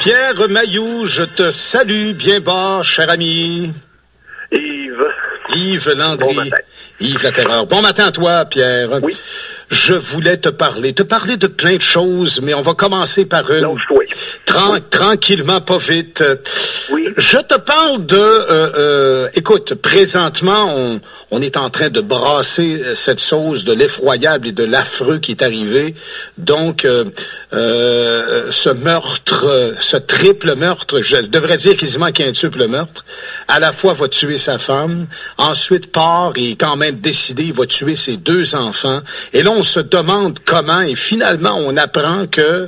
Pierre Mailloux, je te salue bien bas, cher ami. Yves Landry. Bon matin. Yves La Terreur. Bon matin à toi, Pierre. Oui. Je voulais te parler de plein de choses, mais on va commencer par une. Oui. Tranquillement, pas vite. Oui. Je te parle écoute, présentement, on est en train de brasser cette sauce de l'effroyable et de l'affreux qui est arrivé. Donc, ce meurtre, ce triple meurtre, je devrais dire quasiment quintuple meurtre, à la fois va tuer sa femme, ensuite part et quand même décidé, il va tuer ses 2 enfants. Et là, on se demande comment, et finalement, on apprend que,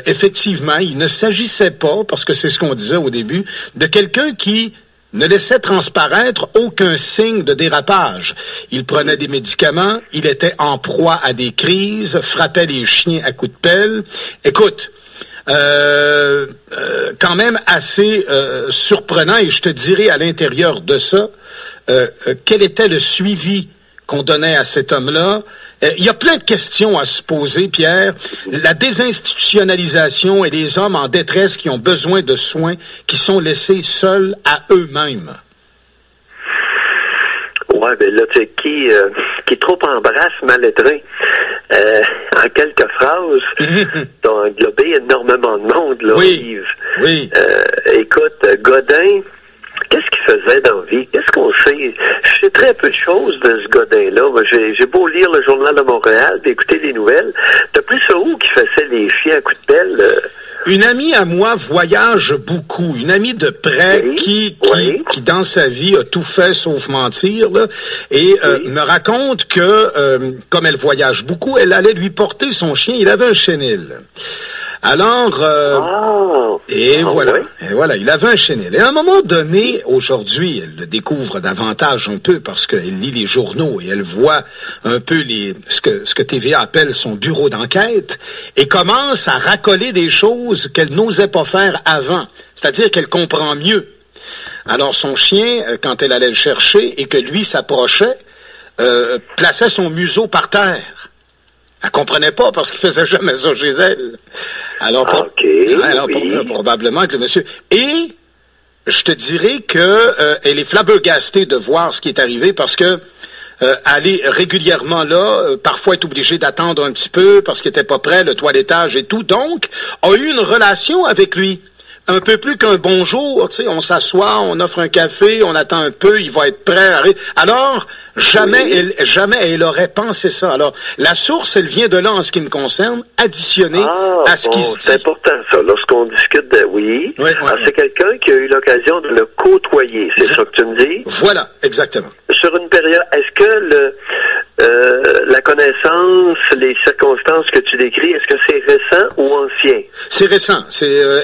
effectivement, il ne s'agissait pas, parce que c'est ce qu'on disait au début, de quelqu'un qui ne laissait transparaître aucun signe de dérapage. Il prenait des médicaments, il était en proie à des crises, frappait les chiens à coups de pelle. Écoute, quand même assez surprenant, et je te dirai à l'intérieur de ça, quel était le suivi qu'on donnait à cet homme-là. Il y a plein de questions à se poser, Pierre. La désinstitutionnalisation et les hommes en détresse qui ont besoin de soins, qui sont laissés seuls à eux-mêmes. Ouais, ben là, tu sais, qui trop embrasse mal lettré. En quelques phrases, t'as englobé énormément de monde, là, Yves. Oui. Écoute, Godin, qu'est-ce qu'il faisait dans la vie? Qu'est-ce qu'on sait? Je sais très peu de choses de ce Godin-là. J'ai beau lire le Journal de Montréal et écouter les nouvelles. T'as pris ça où qui faisait les chiens à coups de pelle? Une amie à moi voyage beaucoup. Une amie de près qui, dans sa vie, a tout fait sauf mentir, là, et me raconte que, comme elle voyage beaucoup, elle allait lui porter son chien. Il avait un chenil. Alors, voilà, il avait un chenil. Et à un moment donné, aujourd'hui, elle le découvre davantage un peu parce qu'elle lit les journaux et elle voit un peu ce que TVA appelle son bureau d'enquête et commence à racoler des choses qu'elle n'osait pas faire avant. C'est-à-dire qu'elle comprend mieux. Alors, son chien, quand elle allait le chercher et que lui s'approchait, plaçait son museau par terre. Elle comprenait pas parce qu'il faisait jamais ça chez elle. Alors, probablement que le monsieur... Et je te dirais que elle est flabbergastée de voir ce qui est arrivé parce que aller régulièrement là, parfois est obligée d'attendre un petit peu parce qu'il était pas prêt, le toilettage et tout. Donc, a eu une relation avec lui. Un peu plus qu'un bonjour, tu sais, on s'assoit, on offre un café, on attend un peu, il va être prêt. Alors, jamais elle aurait pensé ça. Alors, la source, elle vient de là en ce qui me concerne, additionnée à ce qui se dit. C'est important ça, lorsqu'on discute de... Oui. Alors, c'est quelqu'un qui a eu l'occasion de le côtoyer, c'est ça que tu me dis? Voilà, exactement. Sur une période, est-ce que la connaissance, les circonstances que tu décris, est-ce que c'est récent ou ancien? C'est récent.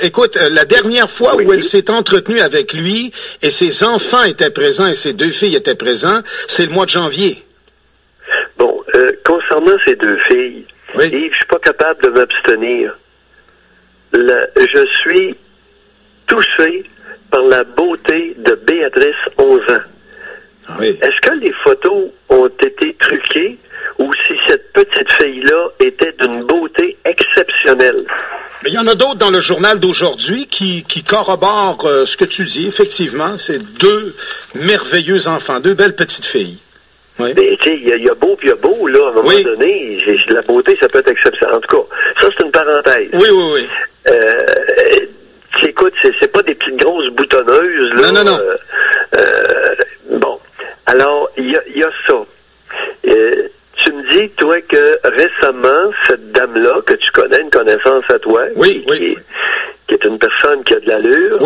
Écoute, la dernière fois où elle s'est entretenue avec lui et ses enfants étaient présents et ses 2 filles étaient présents, c'est le mois de janvier. Bon, concernant ces 2 filles, Yves, je suis pas capable de m'abstenir. Je suis touché par la beauté de Béatrice, 11 ans. Oui. Est-ce que les photos ont été truquées ou si cette petite fille-là était d'une beauté exceptionnelle? Mais il y en a d'autres dans le journal d'aujourd'hui qui corroborent ce que tu dis. Effectivement, c'est 2 merveilleux enfants, 2 belles petites filles. Oui. Mais tu sais, il y a beau puis il y a beau, là, à un moment donné, la beauté, ça peut être exceptionnel. En tout cas, ça, c'est une parenthèse. Oui. Écoute, c'est pas des petites grosses boutonneuses, là. Non. Bon. Alors, il y a ça. Tu me dis, toi, que récemment, cette dame-là, que tu connais, une connaissance à toi, qui est une personne qui a de l'allure,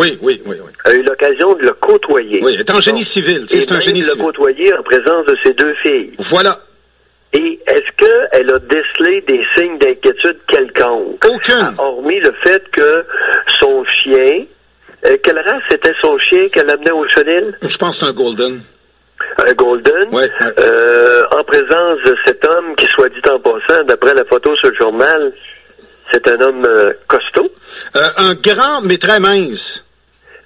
a eu l'occasion de le côtoyer. Oui, elle est en génie civil. C'est un génie civil. Le côtoyer en présence de ses 2 filles. Voilà. Et est-ce qu'elle a décelé des signes d'inquiétude quelconque? Aucune. Hormis le fait que son chien... quelle race était son chien qu'elle amenait au chenil? Je pense que c'est un golden. Un golden? Oui. En présence de cet homme qui, soit dit en passant, d'après la photo sur le journal, c'est un homme costaud? Un grand, mais très mince.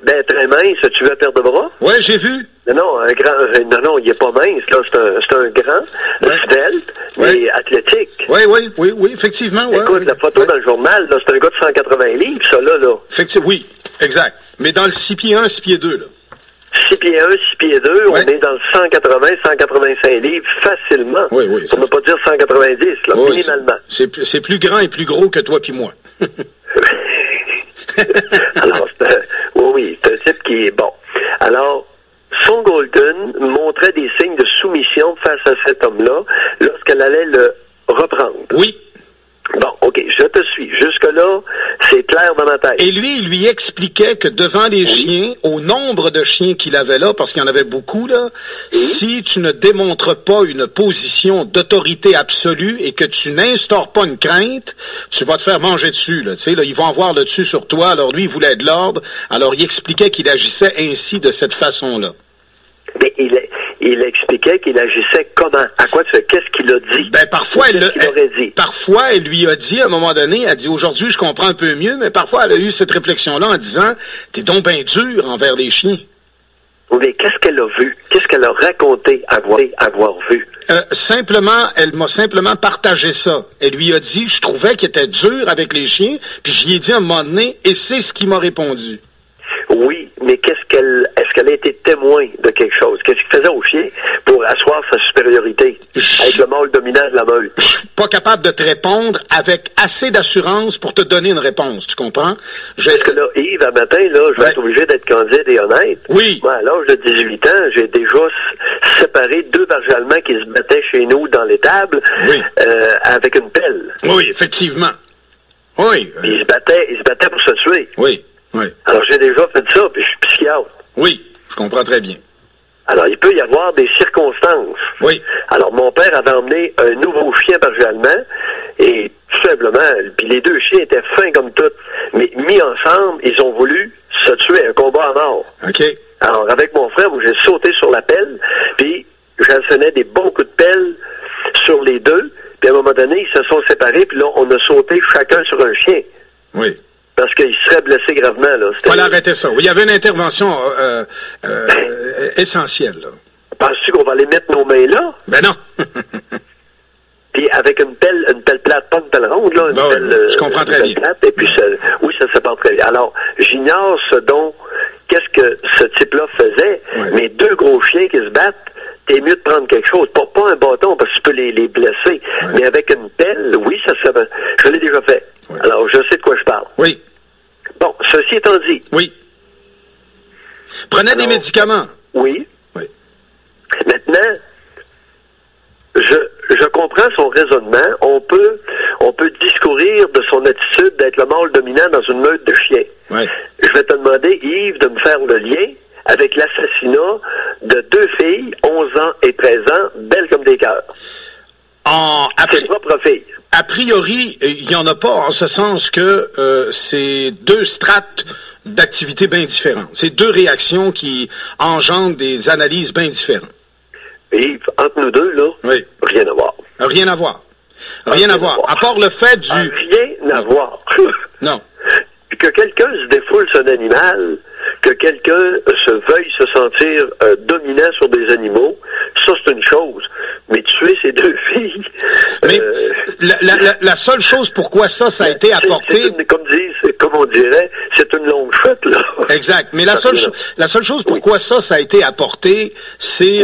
Ben, très mince. As-tu vu à perte de bras? Oui, j'ai vu. Non, non, il est pas mince, là. C'est un grand, svelte, mais athlétique. Oui, effectivement. Écoute, la photo dans le journal, là, c'est un gars de 180 livres, ça, là. Effectivement, oui, exact. Mais dans le 6 pieds 1, 6 pieds 2, là. 6 pieds 1, 6 pieds 2, on est dans le 180, 185 livres facilement. Oui. Pour ne pas dire 190, là, minimalement. C'est plus grand et plus gros que toi puis moi. Alors, c'est un type qui est bon. Alors, Son Goldman montrait des signes de soumission face à cet homme-là lorsqu'elle allait le reprendre. Oui. Bon, OK, je te suis. Jusque-là, c'est clair dans ma tête. Et lui, il lui expliquait que devant les chiens, au nombre de chiens qu'il avait là, parce qu'il y en avait beaucoup, là, si tu ne démontres pas une position d'autorité absolue et que tu n'instaures pas une crainte, tu vas te faire manger dessus, là. Tu sais, là, ils vont avoir le dessus sur toi. Alors lui, il voulait de l'ordre. Alors il expliquait qu'il agissait ainsi, de cette façon-là. Mais il expliquait qu'il agissait comment? À quoi tu fais? Qu'est-ce qu'il a dit? Ben, parfois, parfois, elle lui a dit, à un moment donné, elle dit, aujourd'hui, je comprends un peu mieux, mais parfois, elle a eu cette réflexion-là en disant, t'es donc bien dur envers les chiens. Mais qu'est-ce qu'elle a vu? Qu'est-ce qu'elle a raconté avoir vu? Simplement, elle m'a simplement partagé ça. Elle lui a dit, je trouvais qu'il était dur avec les chiens, puis j'y ai dit à un moment donné, et c'est ce qu'il m'a répondu. Oui, mais est-ce qu'elle a été témoin de quelque chose? Qu'est-ce qu'il faisait au chien pour asseoir sa supériorité avec le mâle dominant de la meute? Je suis pas capable de te répondre avec assez d'assurance pour te donner une réponse, tu comprends? Parce que là, Yves, à matin, là, je vais être obligé d'être candide et honnête. Oui. Moi, à l'âge de 18 ans, j'ai déjà séparé 2 bergers allemands qui se battaient chez nous dans l'étable avec une pelle. Oui, effectivement. Oui. Ils se battaient pour se tuer. Oui. Alors, j'ai déjà fait ça, puis je suis psychiatre. Oui, je comprends très bien. Alors, il peut y avoir des circonstances. Oui. Alors, mon père avait emmené un nouveau chien berger allemand, et tout simplement, puis les 2 chiens étaient fins comme tout, mais mis ensemble, ils ont voulu se tuer, un combat à mort. OK. Alors, avec mon frère, j'ai sauté sur la pelle, puis j'assenais des bons coups de pelle sur les 2, puis à un moment donné, ils se sont séparés, puis là, on a sauté chacun sur un chien. Oui. Parce qu'il serait blessé gravement, là. Il fallait arrêter ça. Oui, il y avait une intervention essentielle, là. Penses-tu qu'on va aller mettre nos mains là? Ben non. Puis avec une pelle plate, pas une pelle ronde, là, je comprends très bien. Plate, et puis ça se sépare très bien. Alors, j'ignore qu'est-ce que ce type-là faisait, mais 2 gros chiens qui se battent, t'es mieux de prendre quelque chose. Pas un bâton, parce que tu peux les blesser, mais avec une pelle, oui, je l'ai déjà fait. Oui. Alors, je sais de quoi je parle. Oui. Bon, ceci étant dit. Oui. Prenez des médicaments. Oui. Maintenant, je comprends son raisonnement. On peut discourir de son attitude d'être le mâle dominant dans une meute de chiens. Oui. Je vais te demander, Yves, de me faire le lien avec l'assassinat de 2 filles, 11 ans et 13 ans, belles comme des cœurs. Ses propres filles. A priori, il n'y en a pas, en ce sens que c'est 2 strates d'activités bien différentes. C'est 2 réactions qui engendrent des analyses bien différentes. Et entre nous deux, là, rien à voir. Rien à voir. Rien à voir. À part le fait du... Rien à voir. Non. Que quelqu'un se défoule sur un animal, que quelqu'un veuille se sentir dominant sur des animaux, ça c'est une chose. Mais tuer ces 2 filles... Mais la seule chose pourquoi ça a été apporté... Comme on dirait, c'est une longue chute, là. Exact. Mais la seule chose pourquoi ça a été apporté, c'est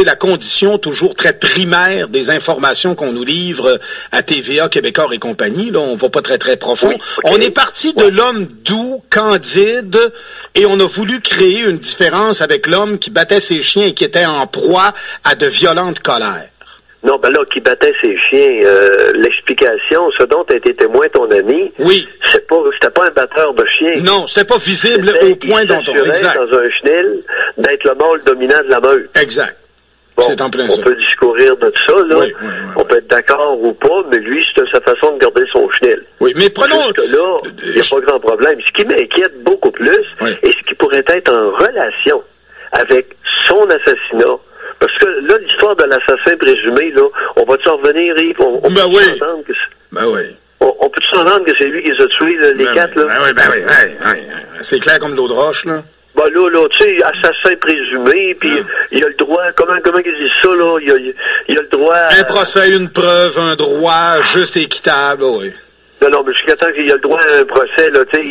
la condition toujours très primaire des informations qu'on nous livre à TVA, Québécois et compagnie. Là, on va pas très très profond. On est parti de l'homme doux, candide, et on a voulu créer une différence avec l'homme qui battait ses chiens et qui était en proie à de violentes colères. Non, ben là, qui battait ses chiens, l'explication, ce dont a été témoin ton ami, c'était pas un batteur de chiens. Non, c'était pas visible au point dont on... Exact. Dans un chenil, d'être le mâle dominant de la meute. Exact. Bon, c'est en plein ça. On peut discourir de ça, là. Oui. On peut être d'accord ou pas, mais lui, c'est sa façon de garder son chenil. Oui, mais prenons... Jusque-là, il n'y a pas grand problème. Ce qui m'inquiète beaucoup plus, et ce qui pourrait être en relation avec son assassinat, parce que là, l'histoire de l'assassin présumé, là, on va-tu en revenir, Yves? On peut s'entendre que on peut s'entendre que c'est lui qui les a tués, là, les 4, là? Ben oui. C'est clair comme de l'eau de roche, là. Ben là, tu sais, assassin présumé, puis il a le droit, comment ils disent ça, là? Il a le droit Un procès, une preuve, un droit juste et équitable, oui. Non, mais jusqu'à temps qu'il a le droit à un procès, là, tu sais,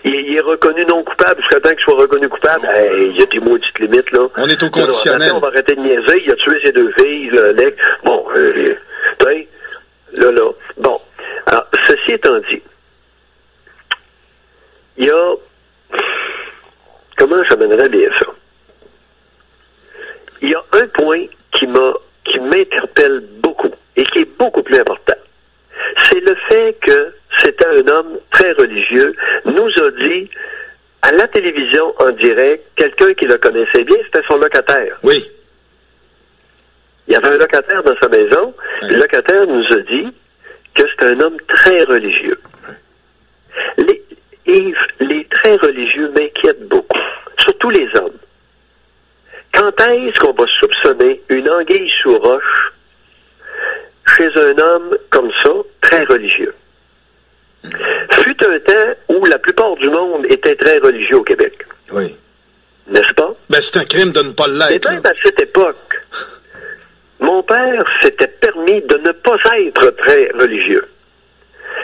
il est reconnu non coupable, jusqu'à temps qu'il soit reconnu coupable, il y a des maudites limites, là. On est au conditionnel. Là, on va arrêter de niaiser, il a tué ses 2 filles, l'ex. Bon, tu sais, là. Bon, alors, ceci étant dit, il y a... Comment j'amènerais bien ça? Il y a un point qui m'interpelle beaucoup et qui est beaucoup plus important. C'est le fait que c'était un homme très religieux, nous a dit à la télévision en direct, quelqu'un qui le connaissait bien, c'était son locataire. Oui. Il y avait un locataire dans sa maison. Oui. Le locataire nous a dit que c'était un homme très religieux. Les très religieux m'inquiètent beaucoup, surtout les hommes. Quand est-ce qu'on va soupçonner une anguille sous roche chez un homme comme ça, très religieux? Fut un temps où la plupart du monde était très religieux au Québec. Oui. N'est-ce pas? Ben, c'est un crime de ne pas l'être. Et même à cette époque, mon père s'était permis de ne pas être très religieux.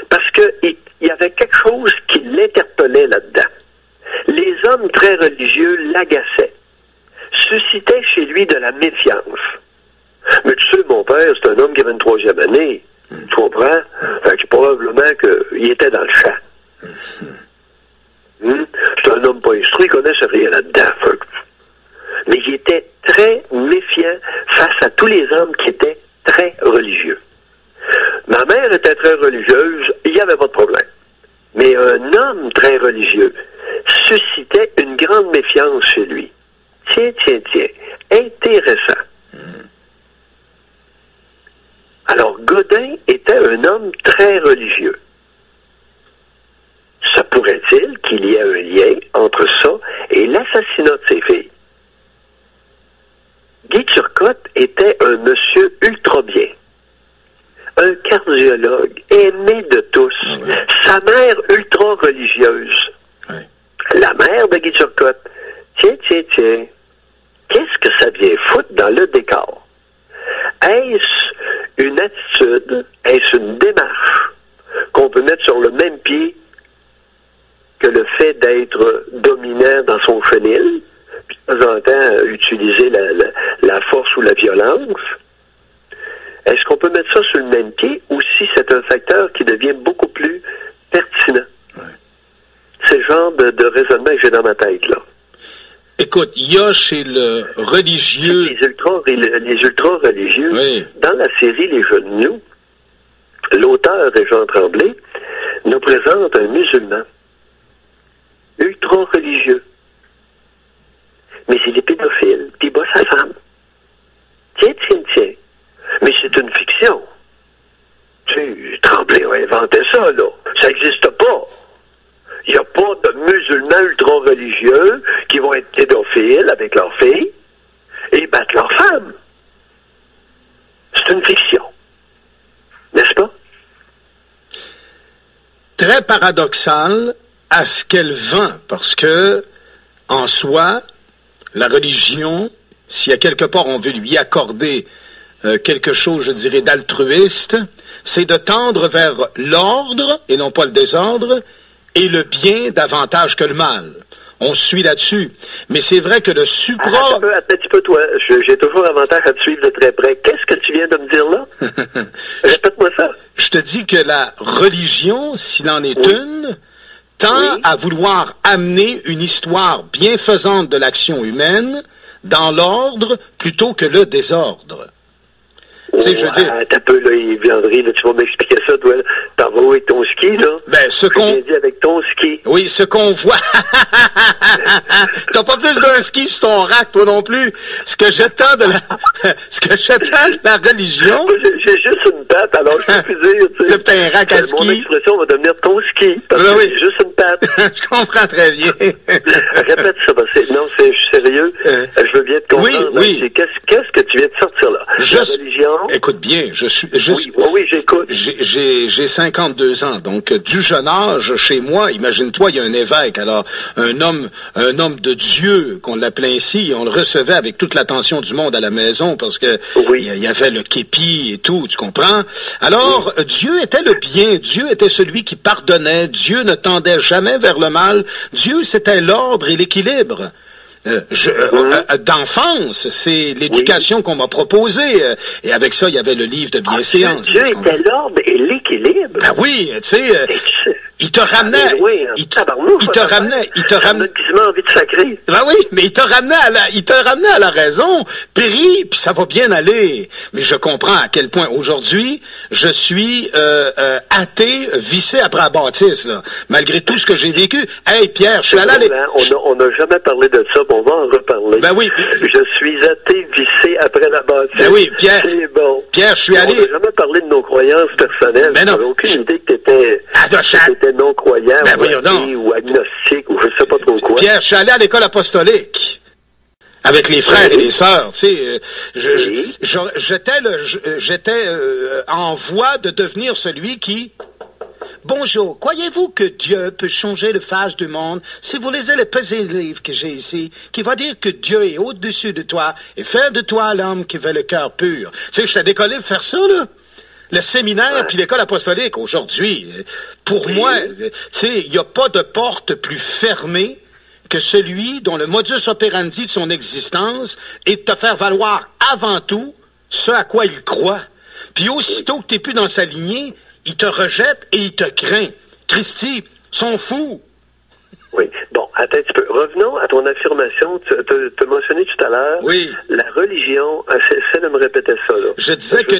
Parce qu'il y avait quelque chose qui l'interpellait là-dedans. Les hommes très religieux l'agaçaient, suscitaient chez lui de la méfiance. Mais tu sais, mon père, c'est un homme qui avait une 3e année. Tu comprends? Fait que probablement qu'il était dans le champ. C'est un homme pas instruit, il connaissait rien là-dedans. Mais il était très méfiant face à tous les hommes qui étaient très religieux. Ma mère était très religieuse, il n'y avait pas de problème. Mais un homme très religieux suscitait une grande méfiance chez lui. Tiens. Intéressant. Alors, Godin était un homme très religieux. Se pourrait-il qu'il y ait un lien entre ça et l'assassinat de ses filles? Guy Turcotte était un monsieur ultra bien. Un cardiologue aimé de tous. Sa mère ultra religieuse. La mère de Guy Turcotte. Tiens. Qu'est-ce que ça vient foutre dans le décor? Est-ce une attitude, est-ce une démarche qu'on peut mettre sur le même pied que le fait d'être dominant dans son chenil, puis de temps en temps utiliser la force ou la violence? Est-ce qu'on peut mettre ça sur le même pied ou si c'est un facteur qui devient beaucoup plus pertinent? C'est le genre de raisonnement que j'ai dans ma tête, là. Écoute, il y a chez le religieux... Les ultra-religieux, dans la série Les Jeunes Loups, l'auteur, Jean Tremblay, nous présente un musulman ultra-religieux. Mais il est pédophile, puis il bat sa femme. Tiens. Mais c'est une fiction. Tu sais, Tremblay a inventé ça, là. Ça n'existe pas. Il n'y a pas de musulmans ultra-religieux qui vont être pédophiles avec leurs filles et battre leurs femmes. C'est une fiction. N'est-ce pas? Très paradoxal à ce qu'elle vend, parce que, en soi, la religion, si à quelque part on veut lui accorder quelque chose, je dirais, d'altruiste, c'est de tendre vers l'ordre, et non pas le désordre, et le bien davantage que le mal. On suit là-dessus. Mais c'est vrai que le supra... Attends un petit peu, toi. J'ai toujours avantage à te suivre de très près. Qu'est-ce que tu viens de me dire là? Répète-moi ça. Je te dis que la religion, s'il en est une, tend à vouloir amener une histoire bienfaisante de l'action humaine dans l'ordre plutôt que le désordre. Tu sais, je veux dire... T'as peu, là, il viendrait, là, tu vas m'expliquer ça, toi, là. T'en vas avec ton ski, là? Ben, ce qu'on... dit avec ton ski. Oui, ce qu'on voit... T'as pas plus d'un ski sur ton rack, toi non plus. Ce que j'attends de la religion... J'ai juste une patte, alors je peux plus dire, tu sais. T'as un rack à ski. Mon expression va devenir ton ski. Parce que j'ai juste une patte. Je comprends très bien. Répète ça, parce que, non, je suis sérieux. Je veux bien te comprendre. Oui. Qu'est-ce que tu viens de sortir, là? La religion... Écoute bien, Oui, j'écoute. t'écoute. J'ai 52 ans, donc du jeune âge, chez moi, imagine-toi, il y a un évêque, alors un homme de Dieu, qu'on l'appelait ainsi, on le recevait avec toute l'attention du monde à la maison, parce que il y avait le képi et tout, tu comprends? Alors, Dieu était le bien, Dieu était celui qui pardonnait, Dieu ne tendait jamais vers le mal, Dieu c'était l'ordre et l'équilibre. D'enfance, c'est l'éducation qu'on m'a proposée. Et avec ça, il y avait le livre de bienséance. Dieu était l'ordre et l'équilibre. Ben oui, tu sais, il te ramenait, il te ramenait, envie de sacrer. Ben oui, mais il te ramenait à la raison. Prie, puis ça va bien aller. Mais je comprends à quel point aujourd'hui, je suis athée, vissé après la bâtisse, là. Malgré tout ce que j'ai vécu. Hey, Pierre, je suis allé... On n'a jamais parlé de ça, on va en reparler. Ben oui. Je suis athée, vissé après la bâtisse. Ben oui, Pierre. C'est bon. Pierre, je suis allé... On n'a jamais parlé de nos croyances personnelles. Ben non. J'avais aucune idée que t'étais non-croyant, ou agnostique, ou je sais pas trop quoi. Pierre, je suis allé à l'école apostolique. Avec les frères et les sœurs, tu sais, j'étais en voie de devenir celui qui... Bonjour, croyez-vous que Dieu peut changer le face du monde? Si vous lisez le petit livre que j'ai ici, qui va dire que Dieu est au-dessus de toi et fait de toi l'homme qui veut le cœur pur. Tu sais, je suis décollé pour faire ça, là. Le séminaire puis l'école apostolique, aujourd'hui, pour moi, tu sais, il n'y a pas de porte plus fermée que celui dont le modus operandi de son existence est de te faire valoir avant tout ce à quoi il croit. Puis aussitôt que tu n'es plus dans sa lignée, il te rejette et il te craint. Christy, sont fous. Oui. Bon, attends un petit peu. Revenons à ton affirmation. Tu as mentionné tout à l'heure. Oui. La religion, essaie de me répéter ça, là. Je disais que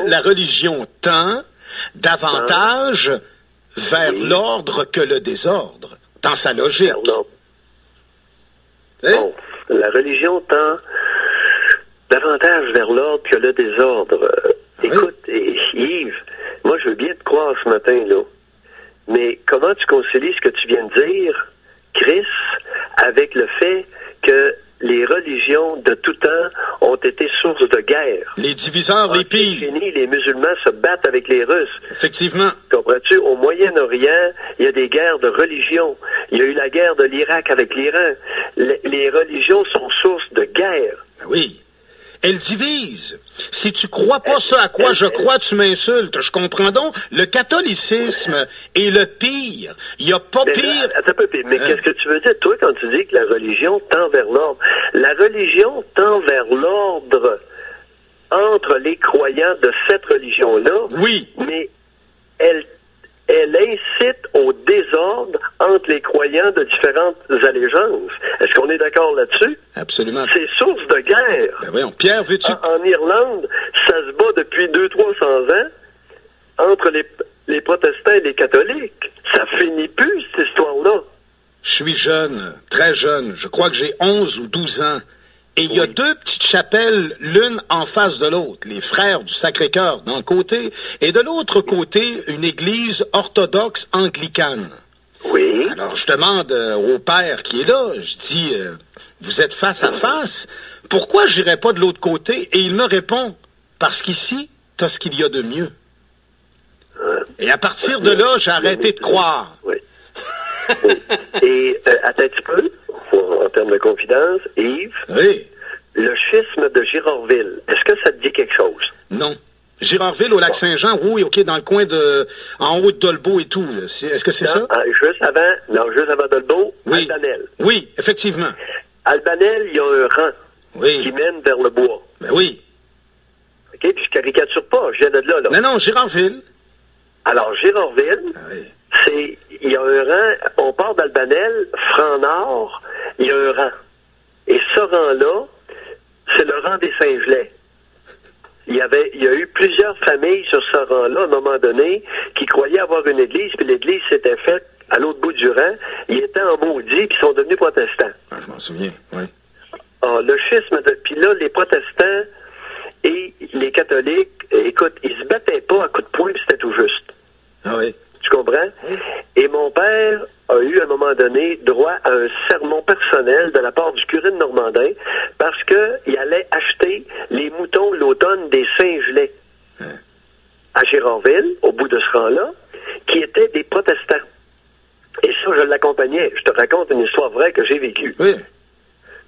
la religion tend davantage vers l'ordre que le désordre, dans sa logique. Bon, la religion tend davantage vers l'ordre que le désordre. Écoute, Yves, moi je veux bien te croire ce matin, là. Mais comment tu concilies ce que tu viens de dire, Chris, avec le fait que les religions de tout temps ont été source de guerre? Les diviseurs, les pires. Les musulmans se battent avec les Russes. Effectivement. Comprends-tu? Au Moyen-Orient, il y a des guerres de religion. Il y a eu la guerre de l'Irak avec l'Iran. Les religions sont source de guerre. Oui. Elle divise. Si tu crois pas ce à quoi je crois, tu m'insultes. Je comprends donc. Le catholicisme est le pire. Il n'y a pas pire. Attends un peu, mais qu'est-ce que tu veux dire, toi, quand tu dis que la religion tend vers l'ordre? La religion tend vers l'ordre entre les croyants de cette religion-là. Oui. Mais elle incite au désordre entre les croyants de différentes allégeances. Est-ce qu'on est d'accord là-dessus? Absolument. C'est source de guerre. Ben voyons, Pierre, veux-tu... En Irlande, ça se bat depuis 200-300 ans entre les protestants et les catholiques. Ça finit plus, cette histoire-là. Je suis jeune, très jeune. Je crois que j'ai 11 ou 12 ans. Et il y a deux petites chapelles, l'une en face de l'autre, les frères du Sacré-Cœur d'un côté, et de l'autre côté, une église orthodoxe anglicane. Oui. Alors, je demande au père qui est là, je dis, vous êtes face à face, pourquoi j'irai pas de l'autre côté? Et il me répond, parce qu'ici, t'as ce qu'il y a de mieux. Et à partir de là, j'ai arrêté de croire. Oui. Oui. Et attends un petit peu, en termes de confidence, Yves, oui. Le schisme de Girardville, est-ce que ça te dit quelque chose? Non. Girardville au Lac-Saint-Jean, oui, OK, dans le coin de... en haut de Dolbeau et tout. Est-ce que c'est ça? Juste avant Dolbeau, oui. Albanel. Oui, effectivement. Albanel, il y a un rang qui mène vers le bois. Ben oui. OK, puis je caricature pas, je viens de là. Mais non, Girardville. Alors, Girardville, il y a un rang, on part d'Albanel, franc nord, il y a un rang. Et ce rang-là, c'est le rang des Saint-Gelais. Il y a eu plusieurs familles sur ce rang-là, à un moment donné, qui croyaient avoir une église, puis l'église s'était faite à l'autre bout du rang. Ils étaient en maudit, puis ils sont devenus protestants. Ah, je m'en souviens, oui. Ah, le schisme puis là, les protestants et les catholiques, écoute, ils se battaient pas à coups de poing, puis c'était tout juste. Ah oui. Tu comprends? Oui. Et mon père a eu, à un moment donné, droit à un sermon personnel de la part du curé de Normandin parce qu'il allait acheter les moutons l'automne des Saint-Gelais. Hein. à Gérardville, au bout de ce rang-là, qui étaient des protestants. Et ça, je l'accompagnais. Je te raconte une histoire vraie que j'ai vécue. Oui.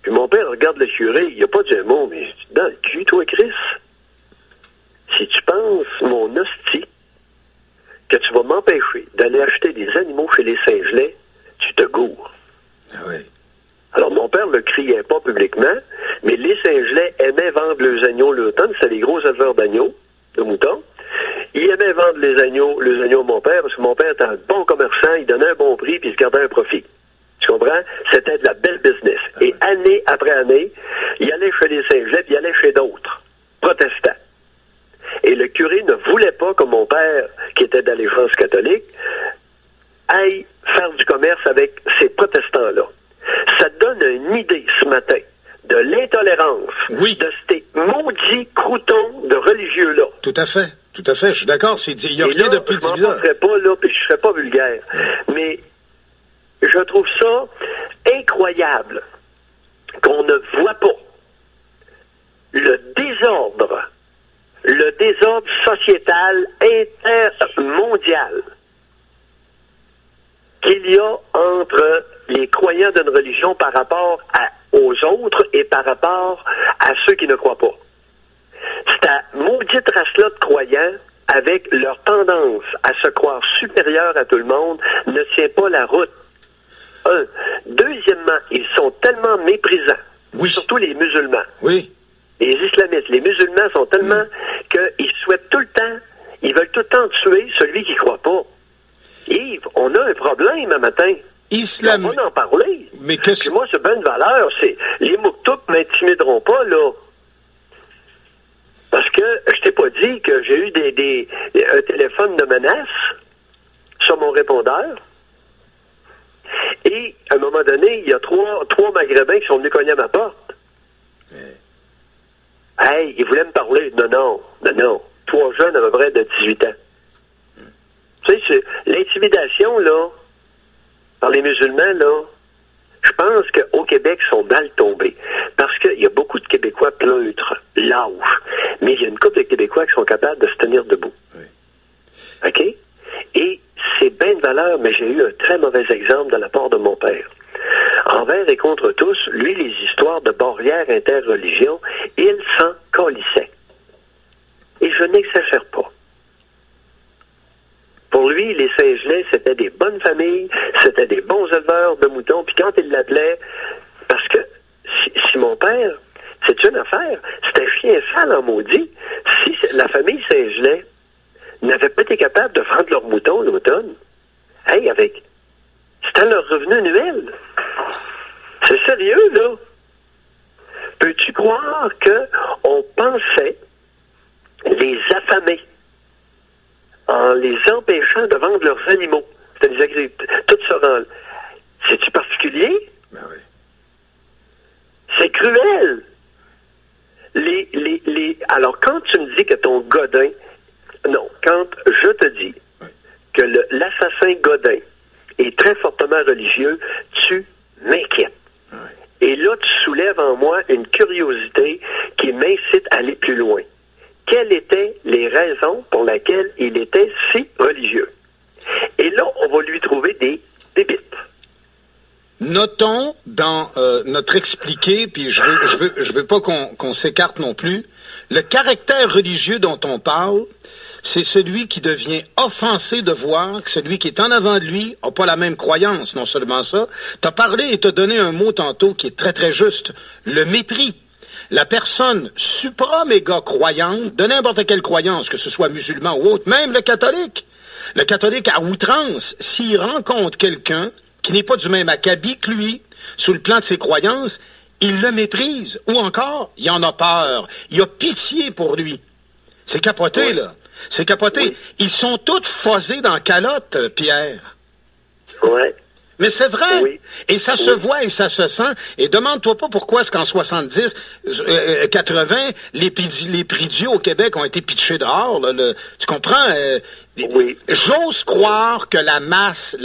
Puis mon père regarde le curé, il n'a pas dit un mot, mais dans le cul, toi, Chris, si tu penses, mon hostie, que tu vas m'empêcher d'aller acheter des animaux chez les Saint-Gelais, tu te gourres. Ah oui. Alors, mon père ne le criait pas publiquement, mais les Saint-Gelais aimaient vendre leurs agneaux l'automne. C'était les gros éleveurs d'agneaux, de moutons. Ils aimaient vendre les agneaux à mon père, parce que mon père était un bon commerçant, il donnait un bon prix, puis il se gardait un profit. Tu comprends? C'était de la belle business. Et année après année, il allait chez les Saint-Gelais, puis il allait chez d'autres, protestants. Et le curé ne voulait pas que mon père, qui était d'allégeance catholique, aille faire du commerce avec ces protestants-là. Ça te donne une idée ce matin de l'intolérance de ces maudits croutons de religieux-là. Tout à fait, je suis d'accord, il n'y a rien de plus bizarre. Je ne m'en passerai pas, là, puis je ne serai pas vulgaire. Mais je trouve ça incroyable qu'on ne voit pas le désordre sociétal intermondial qu'il y a entre les croyants d'une religion par rapport aux autres et par rapport à ceux qui ne croient pas. Cette maudite race-là de croyants, avec leur tendance à se croire supérieur à tout le monde, ne tient pas la route. Un. Deuxièmement, ils sont tellement méprisants, surtout les musulmans. Oui. Les islamistes, les musulmans sont tellement qu'ils souhaitent tout le temps, ils veulent tout le temps tuer celui qui ne croit pas. Yves, on a un problème un matin. On va en parler. Mais qu'est-ce que moi, c'est bien une valeur. C'est les Mouktouk ne m'intimideront pas, là. Parce que je t'ai pas dit que j'ai eu un téléphone de menace sur mon répondeur. Et à un moment donné, il y a trois Maghrébins qui sont venus cogner à ma porte. Hey, ils voulaient me parler. Non. 3 jeunes à peu près de 18 ans. Tu sais, l'intimidation, là, par les musulmans, là, je pense qu'au Québec, ils sont mal tombés. Parce qu'il y a beaucoup de Québécois pleutres, lâches. Mais il y a une couple de Québécois qui sont capables de se tenir debout. Oui. OK? Et c'est bien de valeur, mais j'ai eu un très mauvais exemple de la part de mon père. Envers et contre tous, lui, les histoires de barrières interreligions, il s'en colissait. Et je n'exagère pas. Pour lui, les Saint-Gelais, c'était des bonnes familles, c'était des bons éleveurs de moutons, puis quand il l'appelait, parce que si mon père, c'est une affaire, c'était chien sale en maudit, si la famille Saint-Gelais n'avait pas été capable de vendre leurs moutons l'automne, c'était leur revenu annuel. C'est sérieux, là. Peux-tu croire qu'on pensait les affamer en les empêchant de vendre leurs animaux? C'est-à-dire tout ce rang-là. C'est-tu particulier? Ben oui. C'est cruel. Alors, quand tu me dis que ton Godin... Non, quand je te dis que l'assassin Godin est très fortement religieux, tu m'inquiètes. Et là, tu soulèves en moi une curiosité qui m'incite à aller plus loin. Quelles étaient les raisons pour lesquelles il était si religieux? Et là, on va lui trouver des bébites. Notons dans notre expliqué, puis je veux pas qu'on s'écarte non plus, le caractère religieux dont on parle, c'est celui qui devient offensé de voir que celui qui est en avant de lui n'a pas la même croyance. Non seulement ça, t'as parlé et t'as donné un mot tantôt qui est très très juste, le mépris. La personne supra-méga croyante, de n'importe quelle croyance, que ce soit musulman ou autre, même le catholique à outrance, s'il rencontre quelqu'un qui n'est pas du même acabit que lui, sous le plan de ses croyances, il le méprise. Ou encore, il en a peur. Il a pitié pour lui. C'est capoté, là. C'est capoté. Oui. Ils sont tous phasés dans la calotte, Pierre. Ouais. Mais c'est vrai. Oui. Et ça se voit et ça se sent. Et demande-toi pas pourquoi est-ce qu'en 70, 80, les prix Dieu au Québec ont été pitchés dehors. Là, tu comprends? Oui. J'ose croire que la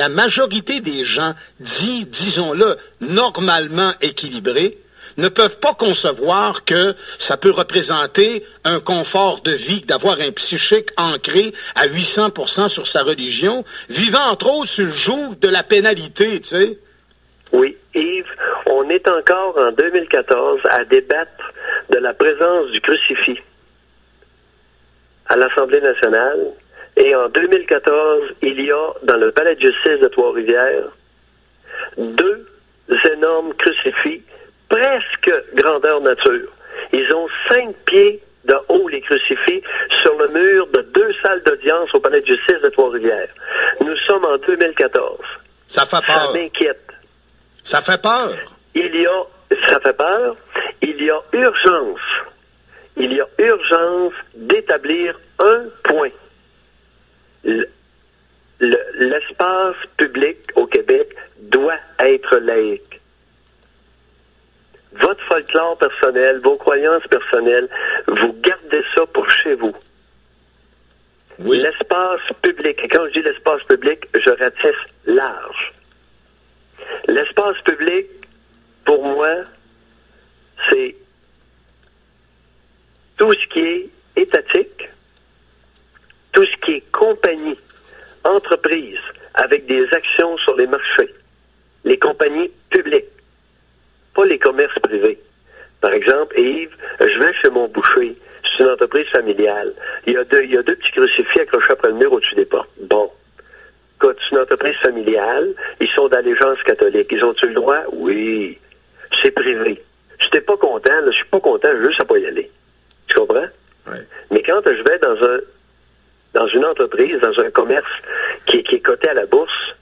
majorité des gens, disons-le, normalement équilibrés, ne peuvent pas concevoir que ça peut représenter un confort de vie, d'avoir un psychique ancré à 800% sur sa religion, vivant entre autres sur le joug de la pénalité, tu sais. Oui, Yves, on est encore en 2014 à débattre de la présence du crucifix à l'Assemblée nationale. Et en 2014, il y a, dans le palais de justice de Trois-Rivières, 2 énormes crucifix, presque grandeur nature. Ils ont 5 pieds de haut, les crucifix, sur le mur de 2 salles d'audience au palais de justice de Trois-Rivières. Nous sommes en 2014. Ça fait peur. Ça m'inquiète. Ça fait peur. Ça fait peur. Il y a urgence. Il y a urgence d'établir un point. L'espace public au Québec doit être laïque. Votre folklore personnel, vos croyances personnelles, vous gardez ça pour chez vous. Oui. L'espace public, et quand je dis l'espace public, je ratisse large. L'espace public, pour moi, c'est tout ce qui est étatique, tout ce qui est compagnie, entreprise, avec des actions sur les marchés, les compagnies publiques, pas les commerces privés. Par exemple, Yves, je vais chez mon boucher, c'est une entreprise familiale. Il y a deux petits crucifix accrochés après le mur au-dessus des portes. Bon. Écoute, c'est une entreprise familiale, ils sont d'allégeance catholique. Ils ont-tu le droit? Oui. C'est privé. Si t'es pas content, là, je suis pas content, je veux juste à pas y aller. Tu comprends? Oui. Mais quand je vais dans une entreprise, dans un commerce qui est coté à la bourse,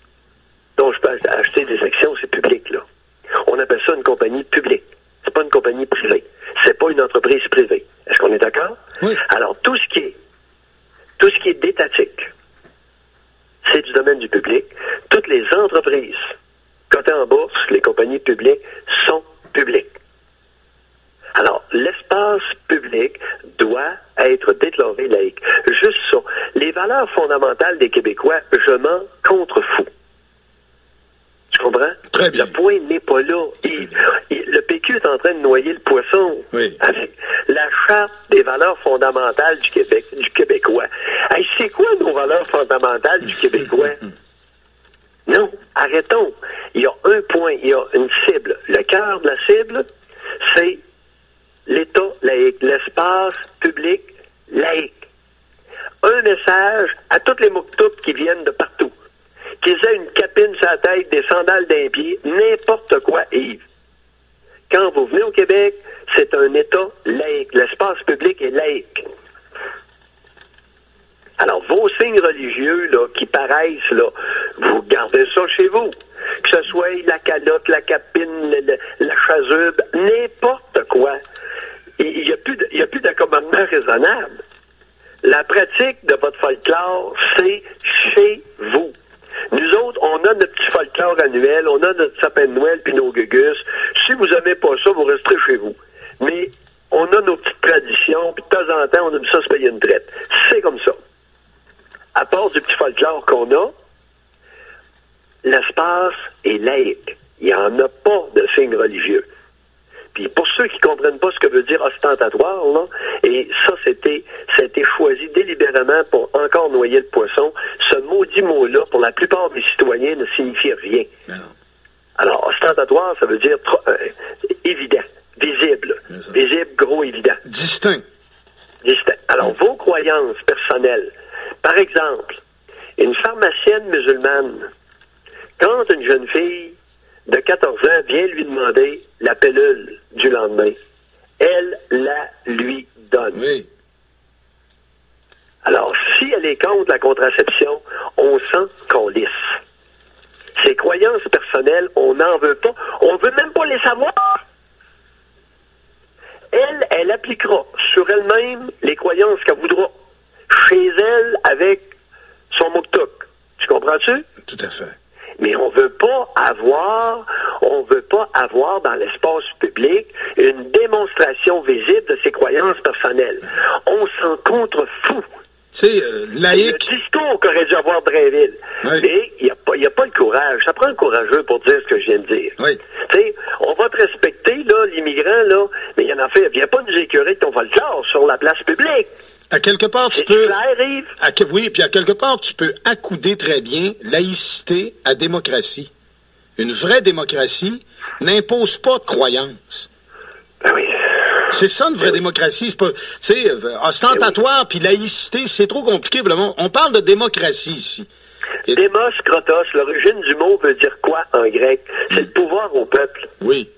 dont je peux acheter des actions, c'est public, là. On appelle ça une compagnie publique. C'est pas une compagnie privée. C'est pas une entreprise privée. Est-ce qu'on est d'accord? Oui. Alors, tout ce qui est d'étatique, c'est du domaine du public. Toutes les entreprises cotées en bourse, les compagnies publiques, sont publiques. Alors, l'espace public doit être déclaré laïque. Juste ça. Les valeurs fondamentales des Québécois, je m'en contrefous. Tu comprends? Très bien. Le point n'est pas là. Le PQ est en train de noyer le poisson avec la charte des valeurs fondamentales du Québec, du Québécois. Hey, c'est quoi nos valeurs fondamentales du Québécois? Non, arrêtons. Il y a un point, il y a une cible. Le cœur de la cible, c'est l'État laïque, l'espace public laïque. Un message à toutes les mouktoubs qui viennent de partout. Qu'ils aient une capine sur la tête, des sandales d'un pied, n'importe quoi, Yves. Quand vous venez au Québec, c'est un État laïque. L'espace public est laïque. Alors, vos signes religieux, là, qui paraissent, là, vous gardez ça chez vous. Que ce soit la calotte, la capine, la chasuble, n'importe quoi. Il n'y a plus d'accommodement raisonnable. La pratique de votre folklore, c'est chez vous. Nous autres, on a notre petit folklore annuel, on a notre sapin de Noël puis nos gugus. Si vous n'aimez pas ça, vous resterez chez vous. Mais on a nos petites traditions, puis de temps en temps, on aime ça se payer une traite. C'est comme ça. À part du petit folklore qu'on a, l'espace est laïque. Il n'y en a pas de signe religieux. Puis pour ceux qui ne comprennent pas ce que veut dire ostentatoire, là, et ça, c'était choisi délibérément pour encore noyer le poisson, ce maudit mot-là, pour la plupart des citoyens, ne signifie rien. Non. Alors, ostentatoire, ça veut dire évident, visible. Visible, gros, évident. Distinct. Alors, vos croyances personnelles, par exemple, une pharmacienne musulmane, quand une jeune fille de 14 ans vient lui demander la pilule du lendemain, elle la lui donne. Oui. Alors, si elle est contre la contraception, on sent qu'on lisse. Ses croyances personnelles, on n'en veut pas. On veut même pas les savoir. Elle appliquera sur elle-même les croyances qu'elle voudra. Chez elle, avec son mouktouk. Tu comprends-tu? Tout à fait. Mais on veut pas avoir dans l'espace public une démonstration visible de ses croyances personnelles. On s'en contrefout. Tu sais, laïque. Le discours qu'aurait dû avoir Drainville. Oui. Mais il n'y a pas le courage. Ça prend un courageux pour dire ce que je viens de dire. Oui. Tu sais, on va te respecter, là, l'immigrant écœurant, là, mais il y en a fait, viens pas nous écœurer de ton folklore sur la place publique. À quelque part, tu peux... clair, Yves? Oui, puis à quelque part, tu peux accouder très bien laïcité à démocratie. Une vraie démocratie n'impose pas de croyances. Ben oui. C'est ça, une vraie démocratie. C'est pas, tu sais, ostentatoire puis laïcité, c'est trop compliqué. On parle de démocratie ici. Démos, kratos, l'origine du mot veut dire quoi en grec? C'est le pouvoir au peuple. Oui.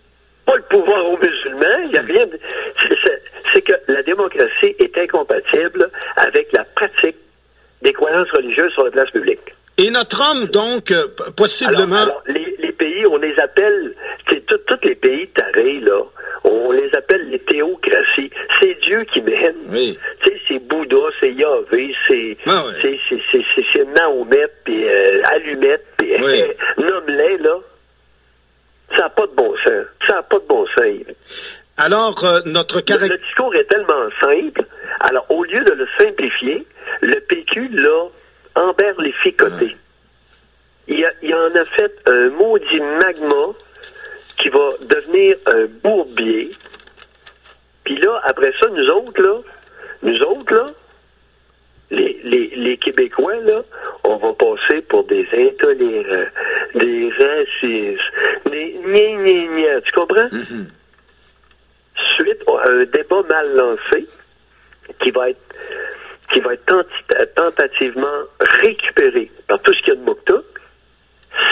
Pas le pouvoir aux musulmans. Il y a rien de... C'est que la démocratie est incompatible avec la pratique des croyances religieuses sur la place publique. Et notre homme, donc, possiblement... Alors, les pays, on les appelle... Tous les pays tarés, là, on les appelle les théocraties. C'est Dieu qui mène. Oui. Tu sais, c'est Bouddha, c'est Yahvé, c'est Mahomet, puis Allumette, puis nomme-les, là. Ça n'a pas de bon sens. Ça n'a pas de bon sens. Alors, le discours est tellement simple. Alors, au lieu de le simplifier, le PQ l'a emberlificoté. Il en a fait un maudit magma qui va devenir un bourbier. Puis là, après ça, nous autres, là, les Québécois, là, on va passer pour des intolérants, des racistes, des gna. Tu comprends? Mm-hmm. Suite à un débat mal lancé qui va être tentativement récupéré par tout ce qu'il y a de Mocta,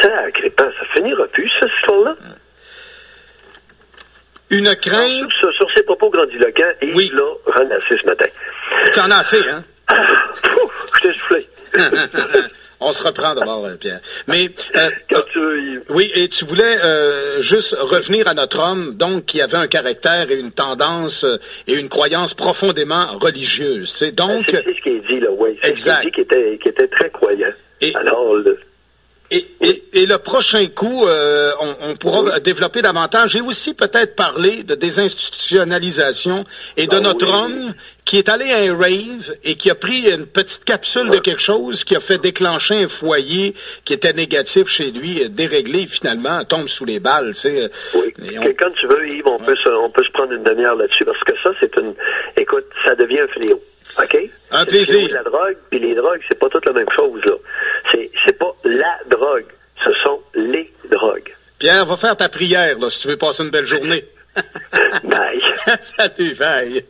ça finira plus, cette histoire-là. Une crainte... Sur ces propos grandiloquents, Yves l'a ramassé ce matin. Tu en as assez, hein? Je t'ai soufflé. On se reprend d'abord, Pierre. Mais quand tu veux, Yves. Oui, et tu voulais juste revenir à notre homme, donc qui avait un caractère et une tendance et une croyance profondément religieuse. C'est donc. C'est ce qui est dit là, oui. Exact. C'est ce qui est dit qui était très croyant. Alors. Et le prochain coup, on pourra développer davantage et aussi peut-être parler de désinstitutionnalisation et de notre homme qui est allé à un rave et qui a pris une petite capsule de quelque chose qui a fait déclencher un foyer qui était négatif chez lui, déréglé, finalement, tombe sous les balles. Tu sais, oui. Quand tu veux, Yves, on peut se prendre une demi-heure là-dessus parce que ça, écoute, ça devient un fléau. OK? Un plaisir. La drogue, puis les drogues, c'est pas toute la même chose, là. C'est pas la drogue, ce sont les drogues. Pierre, va faire ta prière, là, si tu veux passer une belle journée. Bye. Salut, bye.